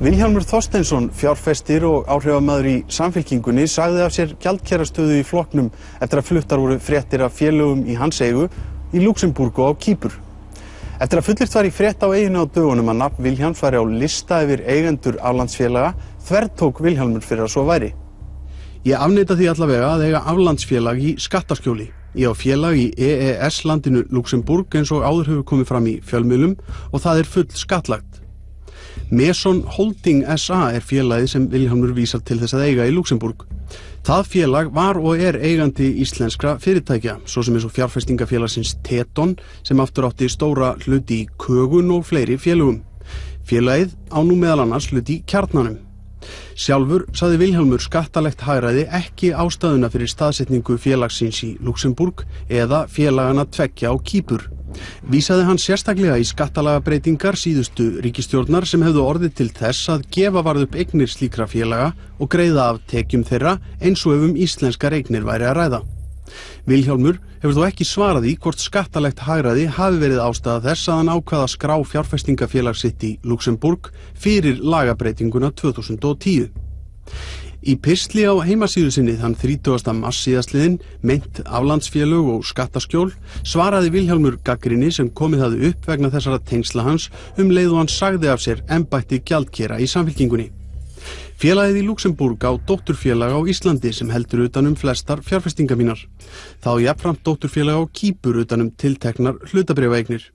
Vilhjálmur Þorsteinsson, fjárfestir og áhrifamaður í Samfylkingunni, sagði af sér gjaldkerastöðu í flokknum eftir að fluttar voru fréttir af félögum í hans eigu í Lúxemborg og á Kýpur. Eftir að fullyrt var í frétt á eyjunni á dögunum að nafn Vilhjálms væri á lista yfir eigendur aflandsfélaga, þvertók Vilhjálmur fyrir að svo væri. Ég afneita því allavega að eiga aflandsfélag í skattaskjóli. Ég á félag í EES-landinu Lúxemborg eins og áður hefur komið fram í fjölmiðlum og það er full skattlagt. Mason Holding SA er félagið sem Vilhjálmur vísar til þess að eiga í Lúxemborg. Það félag var og er eigandi íslenskra fyrirtækja, svo sem eins og fjárfestingafélagsins Teton sem aftur átti stóra hluti í Kögun og fleiri félögum. Félagið á nú meðal annars hluti í Kjarnanum. Sjálfur sagði Vilhjálmur skattalegt hagræði ekki ástæðuna fyrir staðsetningu félagsins í Lúxemborg eða félagana tveggja á Kýpur. Vísaði hann sérstaklega í skattalagabreytingar síðustu ríkisstjórnar sem hefðu orðið til þess að gefa varð upp eignir slíkra félaga og greiða af tekjum þeirra eins og ef íslenskar eignir væri að ræða. Vilhjálmur hefur þó ekki svarað í hvort skattalegt hagræði hafi verið ástæða þess að hann ákvað að skrá fjárfestingafélag sitt í Lúxemborg fyrir lagabreytinguna 2010. Í pistli á heimasíðu sinni þann 30. mars síðastliðinn, meint aflandsfélög og skattaskjól, svaraði Vilhjálmur gagnrýni sem komið hafði upp vegna þessara tengsla hans leið og hann sagði af sér embætti gjaldkera í Samfylkingunni. Félagið í Lúxemborg á dótturfélag á Íslandi sem heldur utan flestar fjárfestingar mínar. Þá jafnframt dótturfélag á Kýpur utan tilteknar hlutabréfaeignir.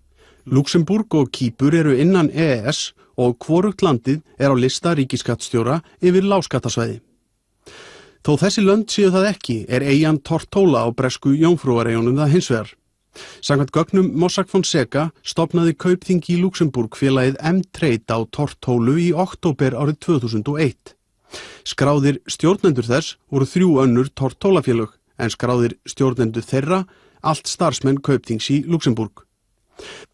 Lúxemborg og Kýpur eru innan EES og hvorugt landið er á lista ríkiskattstjóra yfir lágskattasvæði. Þó þessi lönd séu það ekki er eyjan Tortóla á bresku Jómfrúareyjunum það hins vegar. Samkvæmt gögnum Mossack Fonseca stofnaði Kaupþing í Lúxemborg félagið M-Trade á Tortólu í október árið 2001. Skráðir stjórnendur þess voru 3 önnur Tortólafélög en skráðir stjórnendur þeirra allt starfsmenn Kaupþings í Lúxemborg.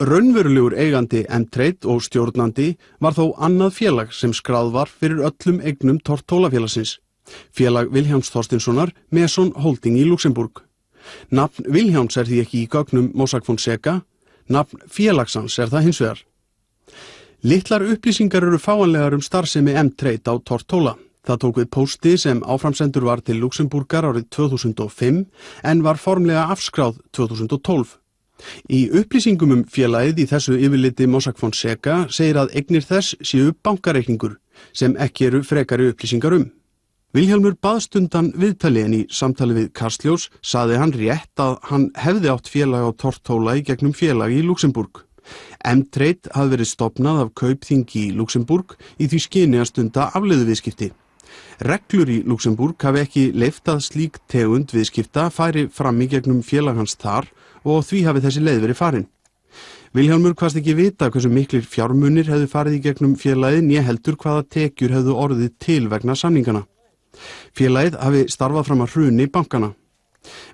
Raunverulegur eigandi M-Trade og stjórnandi var þó annað félag sem skráð var fyrir öllum eignum Tortólafélagsins. Félag Vilhjálms Þorsteinssonar, Mason Holding í Lúxemborg. Nafn Vilhjálms er því ekki í gögnum Mossack Fonseca, nafn félagsans er það hins vegar. Litlar upplýsingar eru fáanlegar starfsemi M-Trade á Tortóla. Það tók við pósti sem áframsendur var til Lúxemborgar árið 2005 en var formlega afskráð 2012. Í upplýsingum félagið í þessu yfirliti Mossack Fonseca segir að eignir þess séu bankareikningur sem ekki eru frekari upplýsingar Vilhjálmur baðst undan viðtali en í samtali við Kastljós sagði hann rétt að hann hefði átt félag á Tortóla í gegnum félag í Lúxemborg. M-Trade hafði verið stofnað af Kaupþing í Lúxemborg í því skyni að stunda afleiðuviðskipti. Reglur í Lúxemborg hafi ekki leyft að slík tegund viðskipta færi fram í gegnum félag hans þar og því hafi þessi leið verið farin. Vilhjálmur kvaðst ekki vita hversu miklir fjármunir hefðu farið í gegnum félagið né heldur hvaða tekjur hefðu orðið til vegna samningana. Félagið hafi starfað fram að hruni bankana.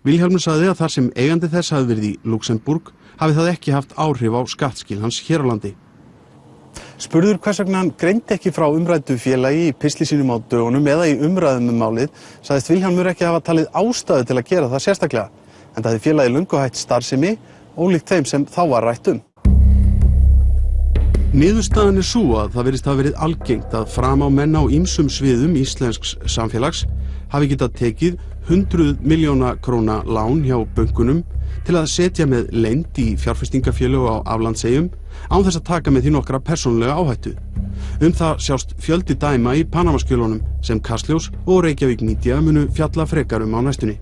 Vilhjálmur sagði að þar sem eigandi þess hafi verið í Lúxemborg hafi það ekki haft áhrif á skattskil hans hér á landi. Spurður hvers vegna hann greindi ekki frá umræddu félagi í pistli sínum á dögunum eða í umræðum málið, sagðist Vilhjálmur ekki hafa talið ástæðu til að gera það sérstaklega, en það hefði félagið löngu hætt starfsemi, ólíkt þeim sem þá var rætt Niðurstaðan er sú að það virðist hafa verið algengt að fram á menn á ýmsum sviðum íslensks samfélags hafi getað tekið 100 milljóna króna lán hjá bönkunum til að setja með leynd í fjárfestingafélög á aflandseyjum án þess að taka með því nokkra persónulega áhættu. Það sjást fjöldi dæma í Panamaskjölunum sem Kastljós og Reykjavík Media munu fjalla frekar á næstunni.